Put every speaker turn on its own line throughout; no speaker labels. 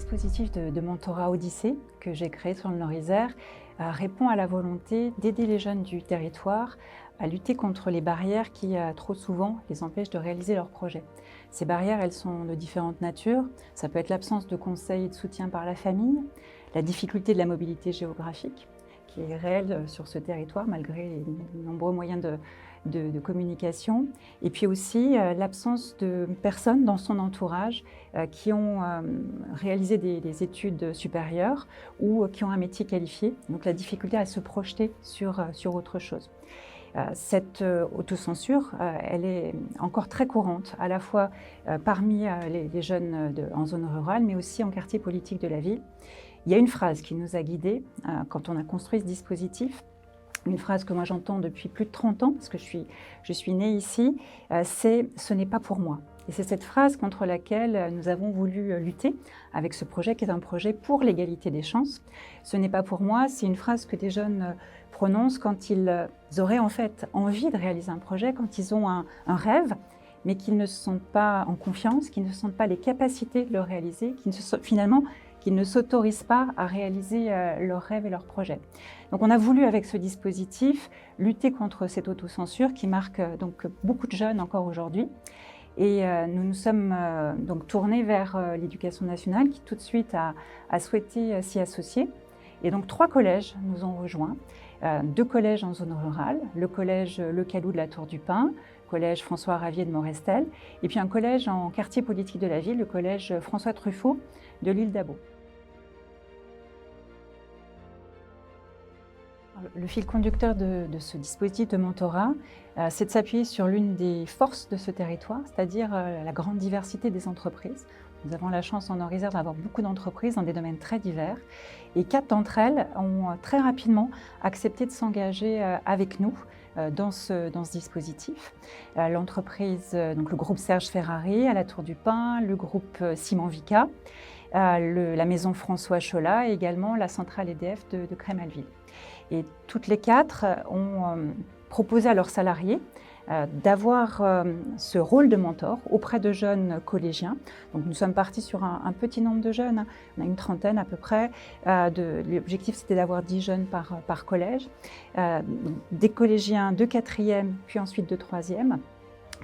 dispositif de mentorat Odyssée que j'ai créé sur le Nord-Isère répond à la volonté d'aider les jeunes du territoire à lutter contre les barrières qui, trop souvent, les empêchent de réaliser leurs projets. Ces barrières, elles sont de différentes natures. Ça peut être l'absence de conseils et de soutien par la famille, la difficulté de la mobilité géographique, qui est réelle sur ce territoire malgré les nombreux moyens de communication, et puis aussi l'absence de personnes dans son entourage qui ont réalisé des études supérieures ou qui ont un métier qualifié, donc la difficulté à se projeter sur autre chose. Cette autocensure, elle est encore très courante, à la fois parmi les jeunes en zone rurale, mais aussi en quartier politique de la ville. Il y a une phrase qui nous a guidés quand on a construit ce dispositif, une phrase que moi j'entends depuis plus de 30 ans, parce que je suis née ici, c'est « ce n'est pas pour moi ». Et c'est cette phrase contre laquelle nous avons voulu lutter avec ce projet qui est un projet pour l'égalité des chances. Ce n'est pas pour moi, c'est une phrase que des jeunes prononcent quand ils auraient en fait envie de réaliser un projet, quand ils ont un rêve, mais qu'ils ne se sentent pas en confiance, qu'ils ne sentent pas les capacités de le réaliser, qu'ils ne s'autorisent pas à réaliser leurs rêves et leurs projets. Donc on a voulu, avec ce dispositif, lutter contre cette autocensure qui marque donc beaucoup de jeunes encore aujourd'hui. Et nous nous sommes donc tournés vers l'Éducation nationale qui tout de suite a souhaité s'y associer. Et donc 3 collèges nous ont rejoints, 2 collèges en zone rurale, le collège Le Calou de la Tour du Pin, le collège François Ravier de Morestel, et puis un collège en quartier politique de la ville, le collège François Truffaut de l'île d'Abo. Le fil conducteur de ce dispositif de mentorat, c'est de s'appuyer sur l'une des forces de ce territoire, c'est-à-dire la grande diversité des entreprises. Nous avons la chance en Nord-Isère d'avoir beaucoup d'entreprises dans des domaines très divers. Et 4 d'entre elles ont très rapidement accepté de s'engager avec nous dans ce dispositif. L'entreprise, donc le groupe Serge Ferrari à la Tour du Pin, le groupe Simon Vicat, la maison François Cholat et également la centrale EDF de Crémalville. Et toutes les 4 ont proposé à leurs salariés d'avoir ce rôle de mentor auprès de jeunes collégiens. Donc nous sommes partis sur un petit nombre de jeunes, on a une trentaine à peu près. L'objectif c'était d'avoir 10 jeunes par collège, des collégiens de 4e puis ensuite de 3e,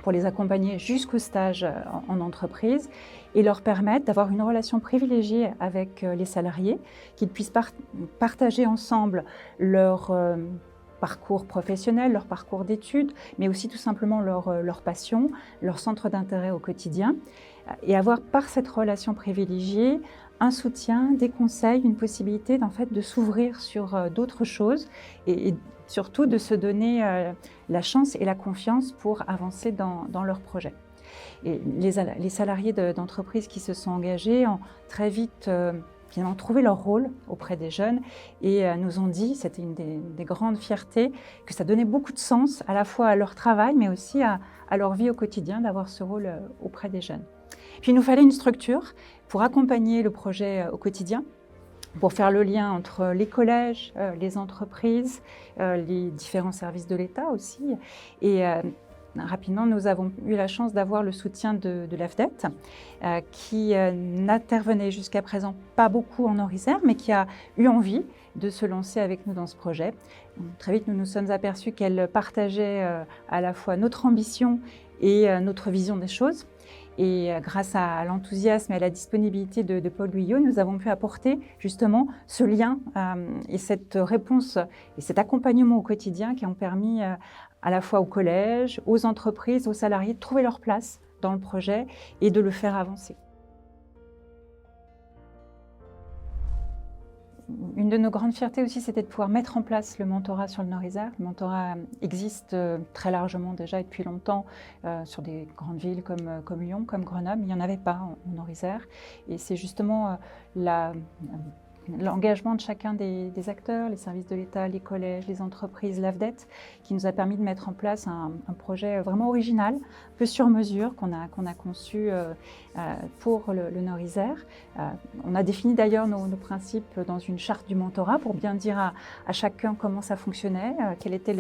pour les accompagner jusqu'au stage en entreprise et leur permettre d'avoir une relation privilégiée avec les salariés, qu'ils puissent partager ensemble leur parcours professionnel, leur parcours d'études, mais aussi tout simplement leur passion, leur centre d'intérêt au quotidien, et avoir par cette relation privilégiée un soutien, des conseils, une possibilité en fait, de s'ouvrir sur d'autres choses et surtout de se donner la chance et la confiance pour avancer dans leur projet. Et les salariés d'entreprises qui se sont engagés ont très vite ont trouvé leur rôle auprès des jeunes et nous ont dit, c'était une des grandes fiertés, que ça donnait beaucoup de sens à la fois à leur travail mais aussi à leur vie au quotidien d'avoir ce rôle auprès des jeunes. Puis il nous fallait une structure pour accompagner le projet au quotidien, pour faire le lien entre les collèges, les entreprises, les différents services de l'État aussi. Et rapidement, nous avons eu la chance d'avoir le soutien de l'AFDET, qui n'intervenait jusqu'à présent pas beaucoup en Nord-Isère, mais qui a eu envie de se lancer avec nous dans ce projet. Donc, très vite, nous nous sommes aperçus qu'elle partageait à la fois notre ambition et notre vision des choses. Et grâce à l'enthousiasme et à la disponibilité de Paul Guyot, nous avons pu apporter justement ce lien et cette réponse et cet accompagnement au quotidien qui ont permis à la fois au collège, aux entreprises, aux salariés de trouver leur place dans le projet et de le faire avancer. Une de nos grandes fiertés aussi, c'était de pouvoir mettre en place le mentorat sur le Nord-Isère. Le mentorat existe très largement déjà et depuis longtemps sur des grandes villes comme Lyon, comme Grenoble. Il n'y en avait pas en Nord-Isère. Et c'est justement l'engagement de chacun des acteurs, les services de l'État, les collèges, les entreprises, l'AFDET, qui nous a permis de mettre en place un projet vraiment original, un peu sur mesure, qu'on a conçu pour le Nord-Isère. On a défini d'ailleurs nos principes dans une charte du mentorat pour bien dire à chacun comment ça fonctionnait, quel était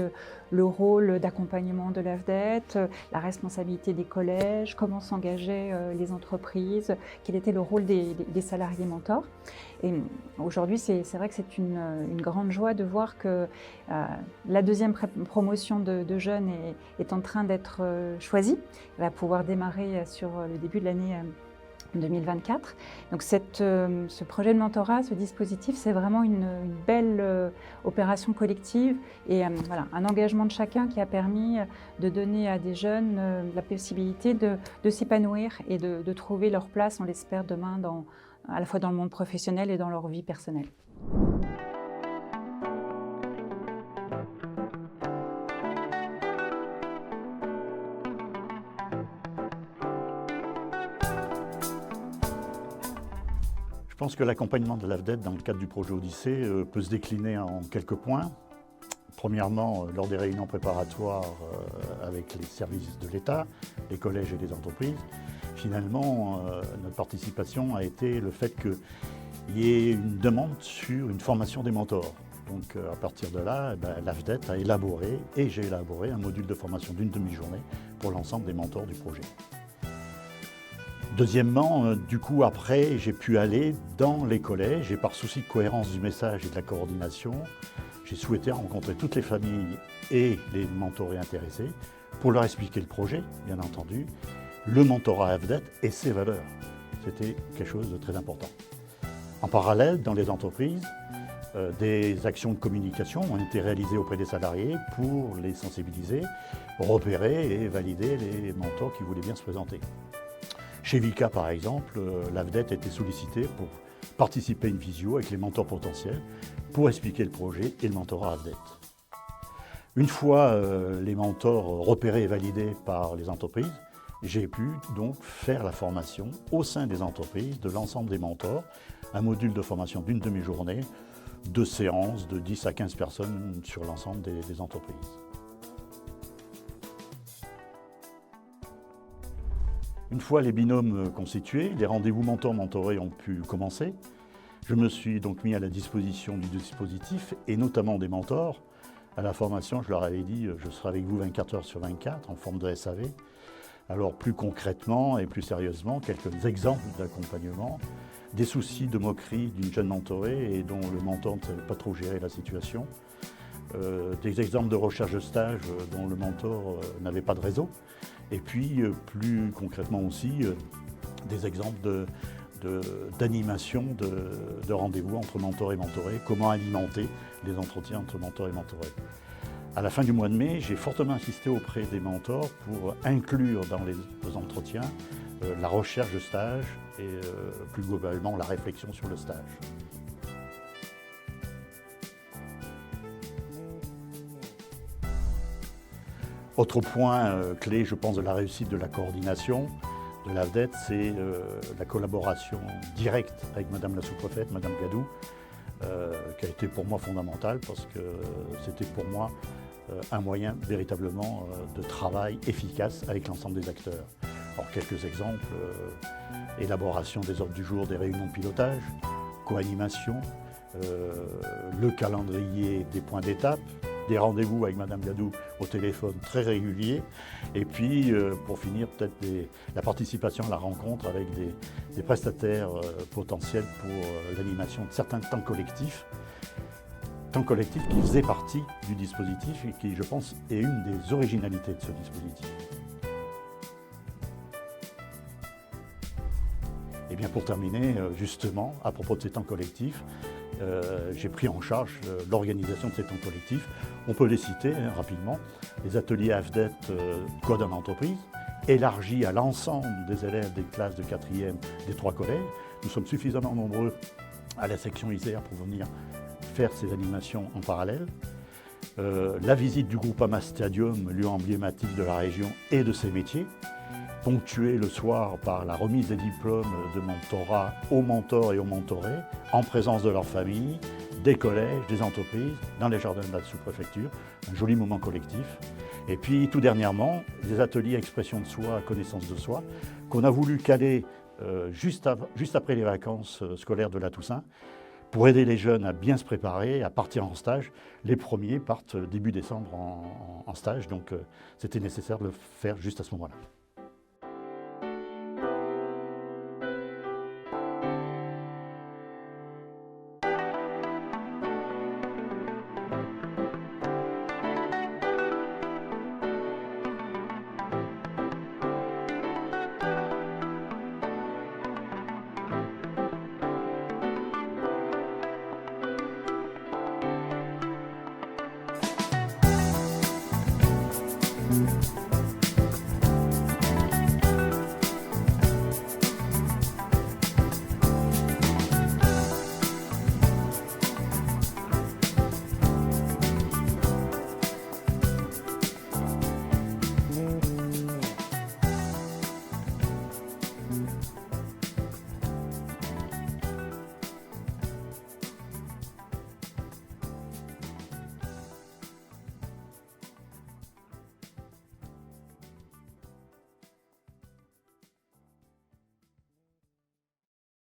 le rôle d'accompagnement de l'AFDET, la responsabilité des collèges, comment s'engageaient les entreprises, quel était le rôle des salariés mentors. Et aujourd'hui, c'est vrai que c'est une grande joie de voir que la deuxième promotion de jeunes est en train d'être choisie. Elle va pouvoir démarrer sur le début de l'année 2024. Donc ce projet de mentorat, ce dispositif, c'est vraiment une belle opération collective et voilà, un engagement de chacun qui a permis de donner à des jeunes la possibilité de s'épanouir et de trouver leur place, on l'espère, demain, à la fois dans le monde professionnel et dans leur vie personnelle.
Je pense que l'accompagnement de l'AFDET dans le cadre du projet Odyssée peut se décliner en quelques points. Premièrement, lors des réunions préparatoires avec les services de l'État, les collèges et les entreprises, finalement, notre participation a été le fait qu'il y ait une demande sur une formation des mentors. Donc à partir de là, l'AFDET a élaboré, et j'ai élaboré, un module de formation d'une demi-journée pour l'ensemble des mentors du projet. Deuxièmement, du coup, après, j'ai pu aller dans les collèges et par souci de cohérence du message et de la coordination, j'ai souhaité rencontrer toutes les familles et les mentorés intéressés pour leur expliquer le projet, bien entendu, le mentorat AFDET et ses valeurs. C'était quelque chose de très important. En parallèle, dans les entreprises, des actions de communication ont été réalisées auprès des salariés pour les sensibiliser, repérer et valider les mentors qui voulaient bien se présenter. Chez Vika, par exemple, l'AFDET a été sollicité pour participer à une visio avec les mentors potentiels pour expliquer le projet et le mentorat AFDET. Une fois les mentors repérés et validés par les entreprises, j'ai pu donc faire la formation au sein des entreprises de l'ensemble des mentors, un module de formation d'une demi-journée, 2 séances de 10 à 15 personnes sur l'ensemble des entreprises. Une fois les binômes constitués, les rendez-vous mentors-mentorés ont pu commencer. Je me suis donc mis à la disposition du dispositif et notamment des mentors. À la formation, je leur avais dit je serai avec vous 24 heures sur 24 en forme de SAV. Alors plus concrètement et plus sérieusement, quelques exemples d'accompagnement, des soucis de moquerie d'une jeune mentorée et dont le mentor ne savait pas trop gérer la situation, des exemples de recherche de stage dont le mentor n'avait pas de réseau, et puis plus concrètement aussi des exemples d'animation de rendez-vous entre mentors et mentorés, comment alimenter les entretiens entre mentors et mentorés. À la fin du mois de mai, j'ai fortement insisté auprès des mentors pour inclure dans les entretiens la recherche de stage et plus globalement la réflexion sur le stage. Autre point clé, je pense, de la réussite de la coordination de l'AFDET, c'est la collaboration directe avec Madame la sous-préfète, Madame Gadou, qui a été pour moi fondamentale parce que c'était pour moi un moyen véritablement de travail efficace avec l'ensemble des acteurs. Alors quelques exemples, élaboration des ordres du jour des réunions de pilotage, co-animation, le calendrier des points d'étape, des rendez-vous avec Madame Gadou au téléphone très réguliers, et puis pour finir peut-être la participation à la rencontre avec des prestataires potentiels pour l'animation de certains temps collectifs qui faisaient partie du dispositif et qui, je pense, est une des originalités de ce dispositif. Et bien pour terminer, justement, à propos de ces temps collectifs, j'ai pris en charge l'organisation de ces temps collectifs. On peut les citer rapidement. Les ateliers AFDET Code en entreprise, élargis à l'ensemble des élèves des classes de 4e des 3 collèges. Nous sommes suffisamment nombreux à la section Isère pour venir faire ces animations en parallèle. La visite du Groupama Stadium, lieu emblématique de la région et de ses métiers. ponctué le soir par la remise des diplômes de mentorat aux mentors et aux mentorés, en présence de leur famille, des collèges, des entreprises, dans les jardins de la sous-préfecture, un joli moment collectif. Et puis tout dernièrement, des ateliers expression de soi, connaissance de soi, qu'on a voulu caler juste après les vacances scolaires de la Toussaint, pour aider les jeunes à bien se préparer, à partir en stage. Les premiers partent début décembre en stage, donc c'était nécessaire de le faire juste à ce moment-là.